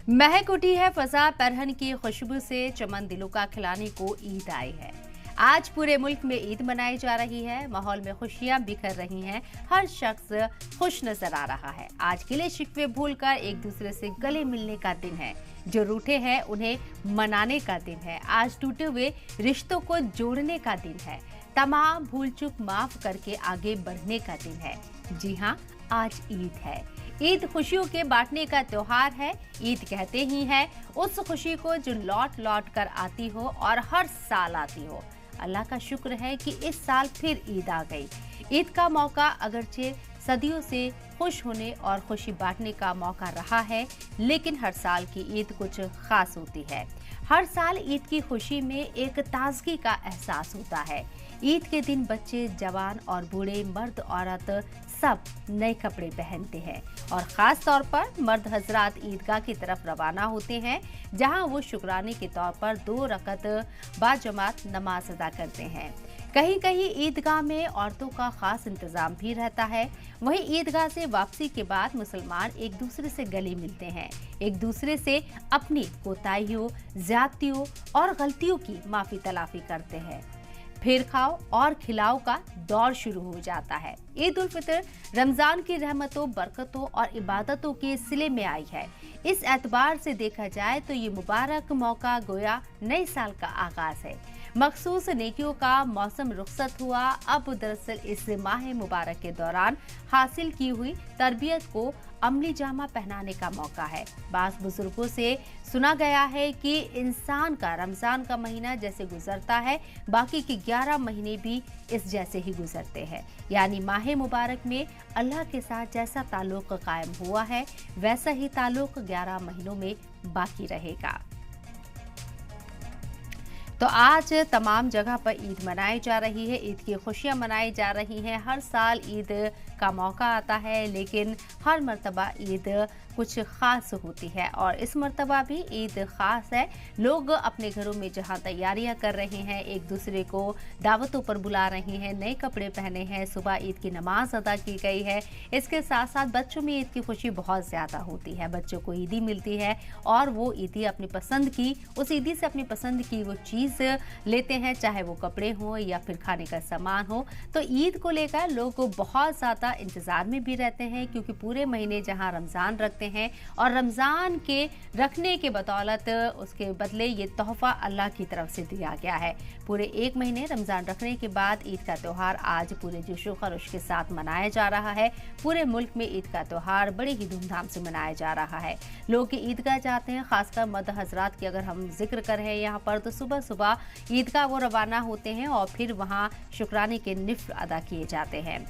महक उठी है फजा परहन की खुशबू से चमन दिलों का खिलाने को ईद आई है। आज पूरे मुल्क में ईद मनाई जा रही है। माहौल में खुशियां बिखर रही हैं। हर शख्स खुश नजर आ रहा है। आज गिले शिकवे भूलकर एक दूसरे से गले मिलने का दिन है। जो रूठे हैं उन्हें मनाने का दिन है। आज टूटे हुए रिश्तों को जोड़ने का दिन है। तमाम भूल चूक माफ करके आगे बढ़ने का दिन है। जी हाँ, आज ईद है। ईद खुशियों के बांटने का त्योहार है। ईद कहते ही है उस खुशी को जो लौट लौट कर आती हो और हर साल आती हो। अल्लाह का शुक्र है कि इस साल फिर ईद आ गई। ईद का मौका अगरचे सदियों से खुश होने और खुशी बांटने का मौका रहा है, लेकिन हर साल की ईद कुछ खास होती है। हर साल ईद की खुशी में एक ताजगी का एहसास होता है। ईद के दिन बच्चे, जवान और बूढ़े, मर्द औरत सब नए कपड़े पहनते हैं और खास तौर पर मर्द हजरात ईदगाह की तरफ रवाना होते हैं, जहां वो शुक्राने के तौर पर 2 रकत बाजमात नमाज अदा करते हैं। कहीं कहीं ईदगाह में औरतों का खास इंतजाम भी रहता है। वहीं ईदगाह से वापसी के बाद मुसलमान एक दूसरे से गले मिलते हैं, एक दूसरे से अपनी कोताहियों, ज्यादतियों और गलतियों की माफी तलाफी करते हैं। फिर खाओ और खिलाओ का दौर शुरू हो जाता है। ईद उल फितर रमजान की रहमतों, बरकतों और इबादतों के सिले में आई है। इस एतबार से देखा जाए तो ये मुबारक मौका गोया नए साल का आगाज है। मखसूस नेकियों का मौसम रुखसत हुआ। अब दरअसल इस माह मुबारक के दौरान हासिल की हुई तरबियत को अमली जामा पहनाने का मौका है। बास बुजुर्गों से सुना गया है कि इंसान का रमजान का महीना जैसे गुजरता है, बाकी के 11 महीने भी इस जैसे ही गुजरते हैं। यानी माह मुबारक में अल्लाह के साथ जैसा ताल्लुक कायम हुआ है, वैसा ही ताल्लुक 11 महीनों में बाकी रहेगा। तो आज तमाम जगह पर ईद मनाई जा रही है। ईद की खुशियां मनाई जा रही हैं। हर साल ईद का मौका आता है, लेकिन हर मर्तबा ईद कुछ ख़ास होती है और इस मर्तबा भी ईद ख़ास है। लोग अपने घरों में जहां तैयारियां कर रहे हैं, एक दूसरे को दावतों पर बुला रहे हैं, नए कपड़े पहने हैं, सुबह ईद की नमाज अदा की गई है। इसके साथ साथ बच्चों में ईद की खुशी बहुत ज़्यादा होती है। बच्चों को ईदी मिलती है और वो ईदी अपनी पसंद की, उस ईदी से अपनी पसंद की वो चीज़ लेते हैं, चाहे वो कपड़े हो या फिर खाने का सामान हो। तो ईद को लेकर लोग बहुत ज़्यादा इंतज़ार में भी रहते हैं, क्योंकि पूरे महीने जहां रमज़ान रखते हैं और रमज़ान के रखने के बदौलत उसके बदले ये तोहफ़ा अल्लाह की तरफ से दिया गया है। पूरे 1 महीने रमज़ान रखने के बाद ईद का त्यौहार आज पूरे जोशो खरोश के साथ मनाया जा रहा है। पूरे मुल्क में ईद का त्यौहार बड़े ही धूमधाम से मनाया जा रहा है। लोग ईदगाह जाते हैं, खासकर मर्द हजरात की अगर हम जिक्र करें यहाँ पर, तो सुबह सुबह ईदगाह वो रवाना होते हैं और फिर वहाँ शुक्राने के निफ्ल अदा किए जाते हैं।